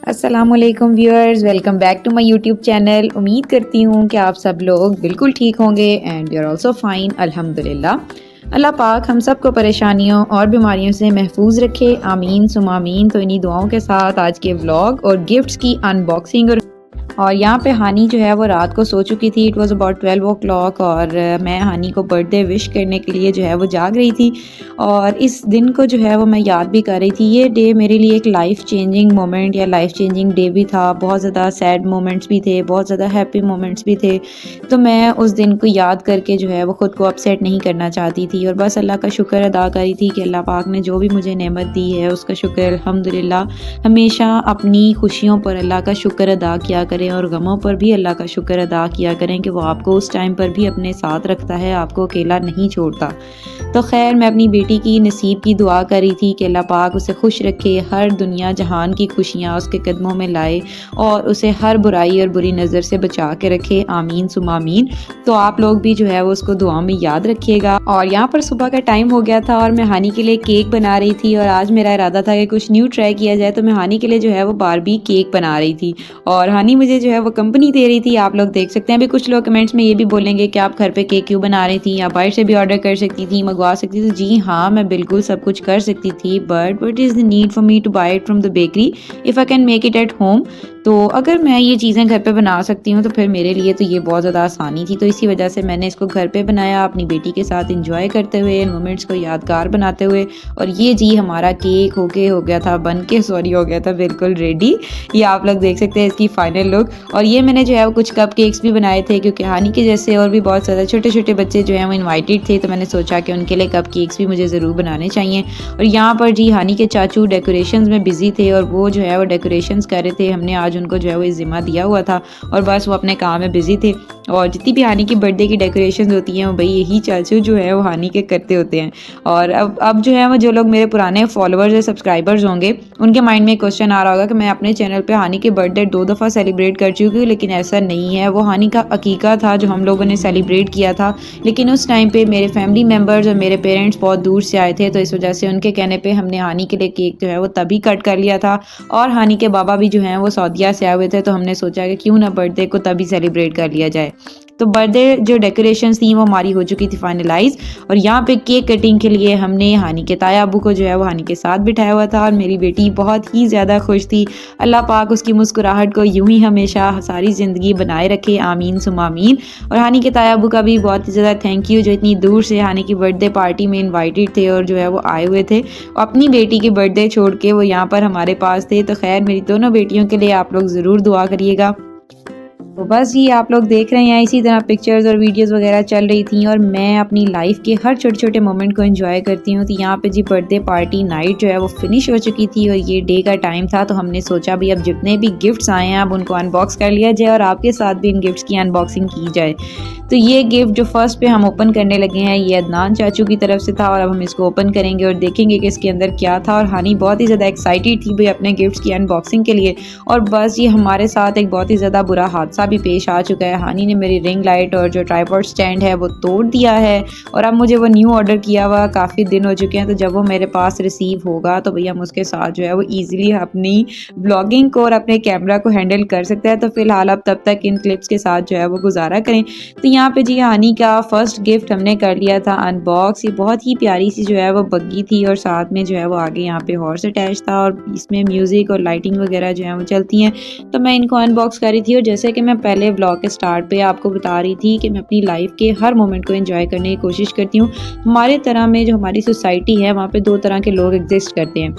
अस्सलामुअलैकुम viewers, welcome back to my YouTube channel. उम्मीद करती हूँ कि आप सब लोग बिल्कुल ठीक होंगे and we are also fine अल्हम्दुलिल्लाह। अल्लाह पाक हम सबको परेशानियों और बीमारियों से महफूज रखे, आमीन सुम आमीन। तो इन्हीं दुआओं के साथ आज के व्लॉग और गिफ्ट्स की अनबॉक्सिंग और यहाँ पे हानी जो है वो रात को सो चुकी थी। It was about 12 o'clock और मैं हानी को बर्थडे विश करने के लिए जो है वो जाग रही थी और इस दिन को जो है वो मैं याद भी कर रही थी। ये डे मेरे लिए एक लाइफ चेंजिंग मोमेंट या लाइफ चेंजिंग डे भी था। बहुत ज़्यादा सैड मोमेंट्स भी थे, बहुत ज़्यादा हैप्पी मोमेंट्स भी थे। तो मैं उस दिन को याद करके जो है वो ख़ुद को अपसेट नहीं करना चाहती थी और बस अल्लाह का शुक्र अदा करी थी कि अल्लाह पाक ने जो भी मुझे नेमत दी है उसका शुक्र अल्हम्दुलिल्लाह। हमेशा अपनी खुशियों पर अल्लाह का शुक्र अदा किया करें और गमों पर भी अल्लाह का शुक्र अदा किया करें कि वो आपको उस टाइम पर भी अपने साथ रखता है, आपको अकेला नहीं छोड़ता। तो खैर मैं अपनी बेटी की नसीब की दुआ कर रही थी कि अल्लाह पाक उसे खुश रखे, हर दुनिया जहान की खुशियाँ उसके कदमों में लाए और उसे हर बुराई और बुरी नज़र से बचा के रखे, आमीन सुम आमीन। तो आप लोग भी जो है वो उसको दुआ में याद रखिएगा। और यहाँ पर सुबह का टाइम हो गया था और मैं हानी के लिए केक बना रही थी और आज मेरा इरादा था कि कुछ न्यू ट्राई किया जाए। तो मैं हानी के लिए जो है वो बारबी केक बना रही थी और हानी मुझे जो है वो कंपनी दे रही थी। आप लोग देख सकते हैं। अभी कुछ लोग कमेंट्स में ये भी बोलेंगे कि आप घर पे केक क्यों बना रही थी, आप बाहर से भी ऑर्डर कर सकती थी, मंगवा सकती थी। जी हाँ, मैं बिल्कुल सब कुछ कर सकती थी, but what is the need for me to buy it from the bakery if I can make it at home. तो अगर मैं ये चीज़ें घर पे बना सकती हूँ तो फिर मेरे लिए तो ये बहुत ज़्यादा आसानी थी। तो इसी वजह से मैंने इसको घर पे बनाया, अपनी बेटी के साथ इंजॉय करते हुए, इन मोमेंट्स को यादगार बनाते हुए। और ये जी हमारा केक हो गया था, बन के सॉरी हो गया था बिल्कुल रेडी। ये आप लोग देख सकते हैं इसकी फाइनल लुक। और ये मैंने जो है वो कुछ कप केक्स भी बनाए थे क्योंकि हानी के जैसे और भी बहुत ज़्यादा छोटे छोटे बच्चे जो हैं वो इन्वाइटेड थे। तो मैंने सोचा कि उनके लिए कप केक्स भी मुझे ज़रूर बनाने चाहिए। और यहाँ पर जी हानी के चाचू डेकोरेशंस में बिजी थे और वो जो है वो डेकोरेशंस कर रहे थे। हमने आज उनको जो है वो जिम्मा दिया हुआ था और बस वो अपने काम में बिजी थे। और जितनी भी हानी की बर्थडे की डेकोरेशंस होती हैं वो भाई यही चाचू जो है वो हानी के करते होते हैं। और अब जो है वो जो लोग मेरे पुराने फॉलोअर्स या सब्सक्राइबर्स होंगे उनके माइंड में क्वेश्चन आ रहा होगा कि मैं अपने चैनल पे हानी के बर्थडे 2 दफ़ा सेलिब्रेट कर चुकी हूँ, लेकिन ऐसा नहीं है। वो हानी का अकीका था जो हम लोगों ने सेलिब्रेट किया था, लेकिन उस टाइम पे मेरे फैमिली मेम्बर्स और मेरे पेरेंट्स बहुत दूर से आए थे। तो इस वजह से उनके कहने पे हमने हानी के लिए केक जो है वो तभी कट कर लिया था। और हानी के बाबा भी जो हैं वो सऊदीया से आए हुए थे, तो हमने सोचा कि क्यों ना बर्थडे को तभी सेलिब्रेट कर लिया जाए। तो बर्थडे जो डेकोरेशंस थी वो हमारी हो चुकी थी फाइनलाइज। और यहाँ पे केक कटिंग के लिए हमने हानी के ताया अबू को जो है वो हानी के साथ बिठाया हुआ था और मेरी बेटी बहुत ही ज़्यादा खुश थी। अल्लाह पाक उसकी मुस्कुराहट को यूं ही हमेशा सारी ज़िंदगी बनाए रखे, आमीन सुम आमीन। और हानी के ताया अबू का भी बहुत ही ज़्यादा थैंक यू जो इतनी दूर से हानी की बर्थडे पार्टी में इन्वाइटेड थे और जो है वो आए हुए थे। अपनी बेटी की बर्थडे छोड़ के वो यहाँ पर हमारे पास थे। तो खैर मेरी दोनों बेटियों के लिए आप लोग ज़रूर दुआ करिएगा। तो बस ये आप लोग देख रहे हैं इसी तरह पिक्चर्स और वीडियोस वगैरह चल रही थी और मैं अपनी लाइफ के हर छोटे छोटे मोमेंट को एंजॉय करती हूँ। तो यहाँ पे जी बर्थडे पार्टी नाइट जो है वो फिनिश हो चुकी थी और ये डे का टाइम था। तो हमने सोचा भी अब जितने भी गिफ्ट्स आए हैं अब उनको अनबॉक्स कर लिया जाए और आपके साथ भी इन गिफ्ट्स की अनबॉक्सिंग की जाए। तो ये गिफ्ट जो फर्स्ट पे हम ओपन करने लगे हैं ये अदनान चाचू की तरफ से था और अब हम इसको ओपन करेंगे और देखेंगे कि इसके अंदर क्या था। और हानी बहुत ही ज़्यादा एक्साइटेड थी भाई अपने गिफ्ट्स की अनबॉक्सिंग के लिए। और बस ये हमारे साथ एक बहुत ही ज़्यादा बुरा हादसा भी पेश आ चुका है। हानी ने मेरी रिंग लाइट और जो ट्राइपॉड स्टैंड है वो तोड़ दिया है और अब मुझे वो न्यू ऑर्डर किया हुआ काफ़ी दिन हो चुके हैं। तो जब वो मेरे पास रिसीव होगा तो भैया हम उसके साथ जो है वो ईजिली अपनी ब्लॉगिंग को और अपने कैमरा को हैंडल कर सकते हैं। तो फिलहाल अब तब तक इन क्लिप्स के साथ जो है वो गुजारा करें। तो यहाँ पे जी हानी का फर्स्ट गिफ्ट हमने कर लिया था अनबॉक्स। ये बहुत ही प्यारी सी जो है वो बग्गी थी और साथ में जो है वो आगे यहाँ पे हॉर्स अटैच था और इसमें म्यूज़िक और लाइटिंग वगैरह जो है वो चलती हैं। तो मैं इनको अनबॉक्स कर रही थी और जैसे कि मैं पहले ब्लॉग के स्टार्ट पे आपको बता रही थी कि मैं अपनी लाइफ के हर मोमेंट को एंजॉय करने की कोशिश करती हूँ। हमारे तरह में जो हमारी सोसाइटी है वहाँ पे दो तरह के लोग एग्जिस्ट करते हैं।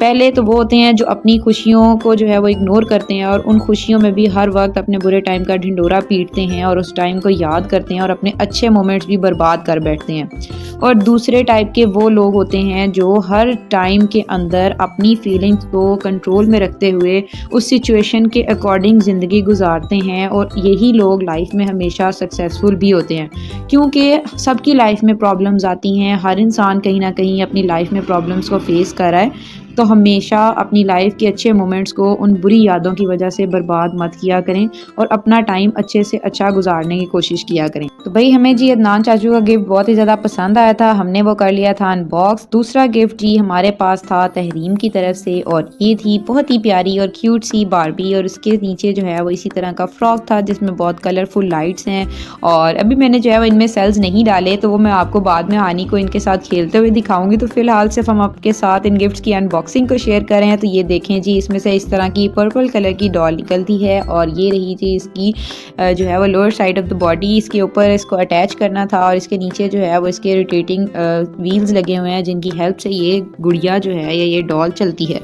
पहले तो वो होते हैं जो अपनी खुशियों को जो है वो इग्नोर करते हैं और उन खुशियों में भी हर वक्त अपने बुरे टाइम का ढिंडोरा पीटते हैं और उस टाइम को याद करते हैं और अपने अच्छे मोमेंट्स भी बर्बाद कर बैठते हैं। और दूसरे टाइप के वो लोग होते हैं जो हर टाइम के अंदर अपनी फीलिंग्स को कंट्रोल में रखते हुए उस सिचुएशन के अकॉर्डिंग ज़िंदगी गुजारते हैं और यही लोग लाइफ में हमेशा सक्सेसफुल भी होते हैं। क्योंकि सबकी लाइफ में प्रॉब्लम्स आती हैं, हर इंसान कहीं ना कहीं अपनी लाइफ में प्रॉब्लम्स को फेस कर रहा है। तो हमेशा अपनी लाइफ के अच्छे मोमेंट्स को उन बुरी यादों की वजह से बर्बाद मत किया करें और अपना टाइम अच्छे से अच्छा गुजारने की कोशिश किया करें। तो भाई हमें जी अदनान चाचू का गिफ्ट बहुत ही ज़्यादा पसंद आया था, हमने वो कर लिया था अनबॉक्स। दूसरा गिफ्ट जी हमारे पास था तहरीम की तरफ से और ये थी बहुत ही प्यारी और क्यूट सी बारबी और उसके नीचे जो है वो इसी तरह का फ्रॉक था जिसमें बहुत कलरफुल लाइट्स हैं। और अभी मैंने जो है वो इनमें सेल्स नहीं डाले, तो वो मैं आपको बाद में हानी को इनके साथ खेलते हुए दिखाऊंगी। तो फिलहाल सिर्फ हम आपके साथ इन गिफ्ट्स की अनबॉक्सिंग को शेयर कर रहे हैं। तो ये देखें जी, इसमें से इस तरह की पर्पल कलर की डॉल निकलती है और ये रही जी इसकी जो है वो lower side of the body. इसके ऊपर इसको अटैच करना था और इसके नीचे जो है वो इसके रोटेटिंग व्हील्स लगे हुए हैं जिनकी हेल्प से ये गुड़िया जो है या ये डॉल चलती है।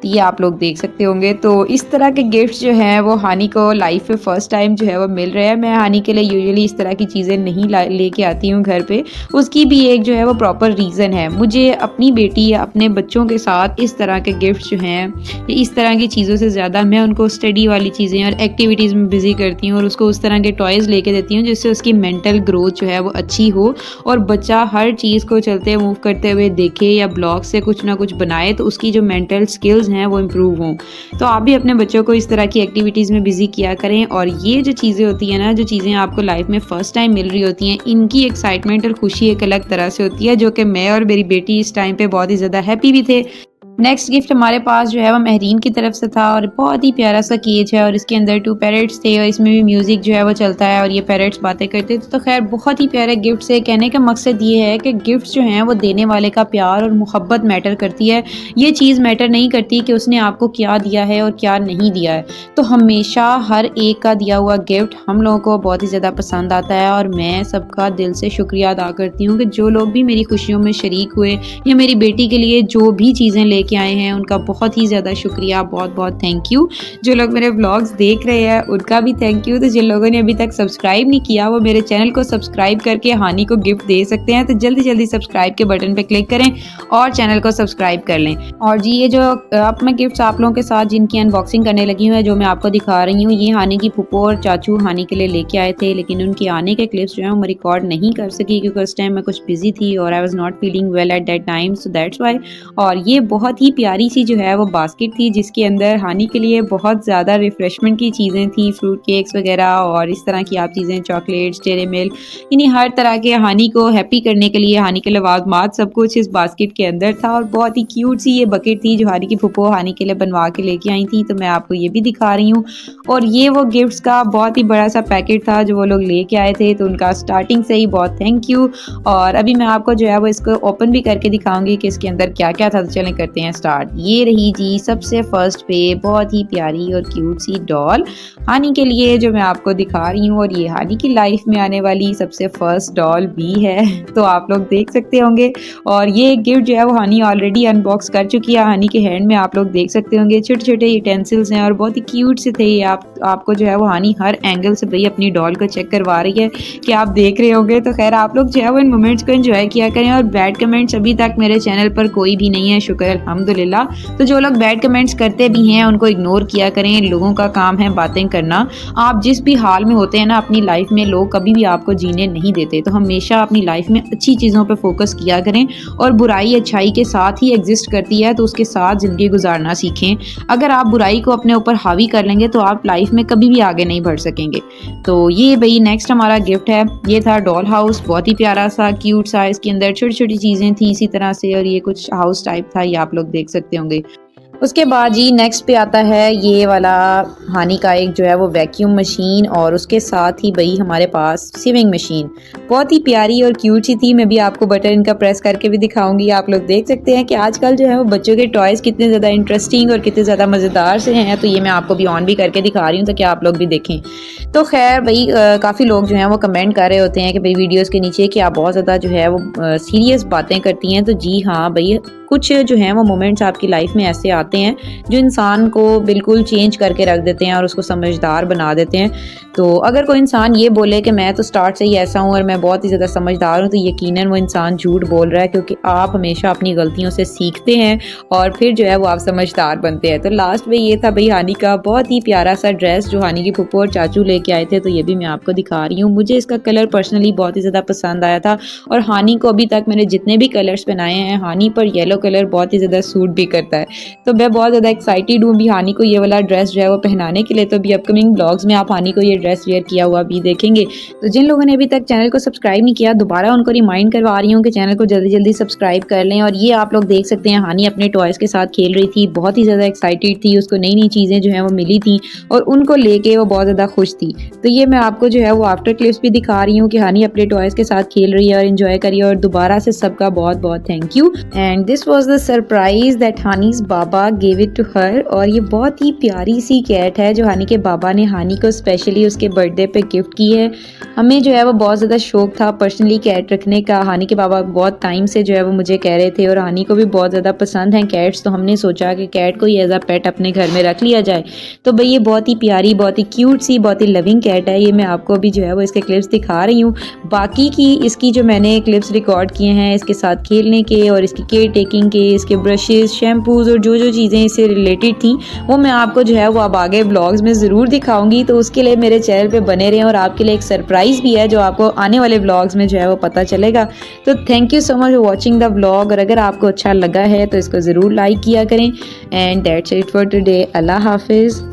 तो ये आप लोग देख सकते होंगे। तो इस तरह के गिफ्ट्स जो हैं वो हानी को लाइफ में फ़र्स्ट टाइम जो है वो मिल रहे हैं। मैं हानी के लिए यूजुअली इस तरह की चीज़ें नहीं लेके आती हूँ घर पे। उसकी भी एक जो है वो प्रॉपर रीज़न है। मुझे अपनी बेटी या अपने बच्चों के साथ इस तरह के गिफ्ट्स जो हैं इस तरह की चीज़ों से ज़्यादा मैं उनको स्टडी वाली चीज़ें और एक्टिविटीज़ में बिज़ी करती हूँ और उसको उस तरह के टॉयज़ लेके देती हूँ जिससे उसकी मेंटल ग्रोथ जो है वो अच्छी हो और बच्चा हर चीज़ को चलते मूव करते हुए देखे या ब्लॉक से कुछ ना कुछ बनाए तो उसकी जो मेंटल स्किल्स हैं वो इम्प्रूव हों। तो आप भी अपने बच्चों को इस तरह की एक्टिविटीज़ में बिजी किया करें। और ये जो चीज़ें होती हैं ना, जो चीज़ें आपको लाइफ में फ़र्स्ट टाइम मिल रही होती हैं, इनकी एक्साइटमेंट और खुशी एक अलग तरह से होती है, जो कि मैं और मेरी बेटी इस टाइम पे बहुत ही ज़्यादा हैप्पी भी थे। नेक्स्ट गिफ्ट हमारे पास जो है वो महरीन की तरफ से था और बहुत ही प्यारा सा केज है और इसके अंदर 2 पैरट्स थे और इसमें भी म्यूज़िक जो है वो चलता है और ये पैरट्स बातें करते थे। तो खैर बहुत ही प्यारे गिफ्ट्स है। कहने का मकसद ये है कि गिफ्ट्स जो हैं वो देने वाले का प्यार और मोहब्बत मैटर करती है। ये चीज़ मैटर नहीं करती कि उसने आपको क्या दिया है और क्या नहीं दिया है। तो हमेशा हर एक का दिया हुआ गिफ्ट हम लोगों को बहुत ही ज़्यादा पसंद आता है और मैं सबका दिल से शुक्रिया अदा करती हूँ कि जो लोग भी मेरी खुशियों में शरीक हुए या मेरी बेटी के लिए जो भी चीज़ें लेके आए हैं उनका बहुत ही ज़्यादा शुक्रिया, बहुत बहुत थैंक यू। जो लोग मेरे व्लॉग्स देख रहे हैं उनका भी थैंक यू। तो जिन लोगों ने अभी तक सब्सक्राइब नहीं किया वो मेरे चैनल को सब्सक्राइब करके हानी को गिफ्ट दे सकते हैं। तो जल्दी जल्दी सब्सक्राइब के बटन पे क्लिक करें और चैनल को सब्सक्राइब कर लें। और जी ये जो अब मैं गिफ्ट्स आप लोगों के साथ जिनकी अनबॉक्सिंग करने लगी हूँ, जो मैं आपको दिखा रही हूँ, ये हानी की फूफो और चाचू हानी के लिए लेके आए थे, लेकिन उनके आने के क्लिप्स जो है मैं रिकॉर्ड नहीं कर सकी क्योंकि उस टाइम मैं कुछ बिजी थी और I was not feeling well at that time, so that's why. और ये बहुत ही प्यारी सी जो है वो बास्केट थी जिसके अंदर हानी के लिए बहुत ज़्यादा रिफ्रेशमेंट की चीज़ें थी, फ्रूट केक्स वगैरह और इस तरह की आप चीज़ें, चॉकलेट्स, डेयरी मिल्क, यानी हर तरह के हानी को हैप्पी करने के लिए हानी के लवाजमात सब कुछ इस बास्केट के अंदर था। और बहुत ही क्यूट सी ये बकेट थी जो हानी की फूफो हानी के लिए बनवा के लेके आई थी। तो मैं आपको ये भी दिखा रही हूँ। और ये वो गिफ्ट्स का बहुत ही बड़ा सा पैकेट था जो वो लोग लेके आए थे, तो उनका स्टार्टिंग से ही बहुत थैंक यू। और अभी मैं आपको जो है वो इसको ओपन भी करके दिखाऊंगी कि इसके अंदर क्या क्या था। तो चलें करते हैं स्टार्ट। ये रही जी सबसे फर्स्ट पे बहुत ही प्यारी और क्यूट सी डॉल हानी के लिए जो मैं आपको दिखा रही हूँ। और ये हानी की लाइफ में आने वाली सबसे फर्स्ट डॉल भी है, तो आप लोग देख सकते होंगे। और ये गिफ्ट जो है वो हानी ऑलरेडी अनबॉक्स कर चुकी है। हानी के हैंड में आप लोग देख सकते होंगे छोटे छोटे यूटेंसिल्स हैं और बहुत ही क्यूट से थे ये। आपको जो है वो हानी हर एंगल से भाई अपनी डॉल को चेक करवा रही है कि आप देख रहे होंगे। तो खैर आप लोग जो है वो इन मोमेंट्स को एंजॉय किया करें। और बैड कमेंट्स अभी तक मेरे चैनल पर कोई भी नहीं है, शुक्र अल्हम्दुलिल्लाह। तो जो लोग बैड कमेंट्स करते भी हैं उनको इग्नोर किया करें। लोगों का काम है बातें करना। आप जिस भी हाल में होते हैं ना अपनी लाइफ में, लोग कभी भी आपको जीने नहीं देते। तो हमेशा अपनी लाइफ में अच्छी चीज़ों पर फोकस किया करें और बुराई अच्छाई के साथ ही एग्जिस्ट करती है, तो उसके साथ ज़िंदगी गुजारना सीखें। अगर आप बुराई को अपने ऊपर हावी कर लेंगे तो आप लाइफ में कभी भी आगे नहीं बढ़ सकेंगे। तो ये भाई नेक्स्ट हमारा गिफ्ट है। ये था डॉल हाउस, बहुत ही प्यारा सा क्यूट सा, इसके अंदर छोटी छोटी चीज़ें थी इसी तरह से और ये कुछ हाउस टाइप था, ये आप लोग देख सकते होंगे। उसके बाद जी नेक्स्ट पे आता है ये वाला हानी का एक जो है वो वैक्यूम मशीन और उसके साथ ही भाई हमारे पास सीविंग मशीन बहुत ही प्यारी और क्यूट सी थी। मैं भी आपको बटन इनका प्रेस करके भी दिखाऊंगी। आप लोग देख सकते हैं कि आजकल जो है वो बच्चों के टॉयज़ कितने ज़्यादा इंटरेस्टिंग और कितने ज़्यादा मज़ेदार से हैं। तो ये मैं आपको भी ऑन भी करके दिखा रही हूँ ताकि आप लोग भी देखें। तो खैर भाई काफ़ी लोग जो हैं वो कमेंट कर रहे होते हैं कि भाई वीडियोज़ के नीचे कि आप बहुत ज़्यादा जो है वो सीरियस बातें करती हैं। तो जी हाँ भाई, कुछ जो हैं वो मोमेंट्स आपकी लाइफ में ऐसे आते हैं जो इंसान को बिल्कुल चेंज करके रख देते हैं और उसको समझदार बना देते हैं। तो अगर कोई इंसान ये बोले कि मैं तो स्टार्ट से ही ऐसा हूँ और मैं बहुत ही ज़्यादा समझदार हूँ, तो यकीनन वो इंसान झूठ बोल रहा है, क्योंकि आप हमेशा अपनी गलतियों से सीखते हैं और फिर जो है वो आप समझदार बनते हैं। तो लास्ट में ये था भाई हानी का बहुत ही प्यारा सा ड्रेस जो हानी की फूफो और चाचू लेके आए थे, तो ये भी मैं आपको दिखा रही हूँ। मुझे इसका कलर पर्सनली बहुत ही ज़्यादा पसंद आया था और हानी को अभी तक मैंने जितने भी कलर्स पहनाए हैं, हानी पर येलो कलर बहुत ही ज़्यादा सूट भी करता है। तो मैं बहुत ज़्यादा एक्साइटेड हूँ अभी हानी को ये वाला ड्रेस जो है वो पहनाने के लिए। तो अभी अपकमिंग ब्लॉग्स में आप हानी को ये ड्रेस वेयर किया हुआ भी देखेंगे। तो जिन लोगों ने अभी तक चैनल को सब्सक्राइब नहीं किया, दोबारा उनको रिमाइंड करवा रही हूँ कि चैनल को जल्दी जल्दी सब्सक्राइब कर लें। और ये आप लोग देख सकते हैं हानी अपने टॉयज़ के साथ खेल रही थी, बहुत ही ज़्यादा एक्साइटेड थी, उसको नई नई चीज़ें जो हैं वो मिली थी और उनको लेके वो बहुत ज़्यादा खुश थी। तो ये मैं आपको जो है वो आफ्टर क्लिप्स भी दिखा रही हूँ कि हानी अपने टॉयज़ के साथ खेल रही है और इन्जॉय करी है। और दोबारा से सबका बहुत बहुत thank you. And this was the surprise that हानीज बाबा गेव इट टू हर। और ये बहुत ही प्यारी सी कैट है जो हानी के बाबा ने हानी को स्पेशली उसके बर्थडे पे गिफ्ट की है। हमें जो है वो बहुत ज़्यादा शौक था पर्सनली कैट रखने का। हानी के बाबा बहुत टाइम से जो है वो मुझे कह रहे थे और हानी को भी बहुत ज़्यादा पसंद हैं कैट्स, तो हमने सोचा कि कैट को ही एज अ पेट अपने घर में रख लिया जाए। तो भाई ये बहुत ही प्यारी, बहुत ही क्यूट सी, बहुत ही लविंग कैट है। ये मैं आपको अभी जो है वो इसके क्लिप्स दिखा रही हूँ। बाकी की इसकी जो मैंने क्लिप्स रिकॉर्ड किए हैं इसके साथ खेलने के और इसकी केयर टेकिंग के, इसके ब्रशेस, शैम्पूज़ और जो जो चीज़ें इससे रिलेटेड थी वो मैं आपको जो है वो अब आगे ब्लॉग्स में ज़रूर दिखाऊंगी। तो उसके लिए मेरे चैनल पे बने रहें और आपके लिए एक सरप्राइज़ भी है जो आपको आने वाले ब्लॉग्स में जो है वो पता चलेगा। तो thank you so much for watching the blog. और अगर आपको अच्छा लगा है तो इसको ज़रूर लाइक किया करें। And that's it for today. अल्लाह हाफिज़।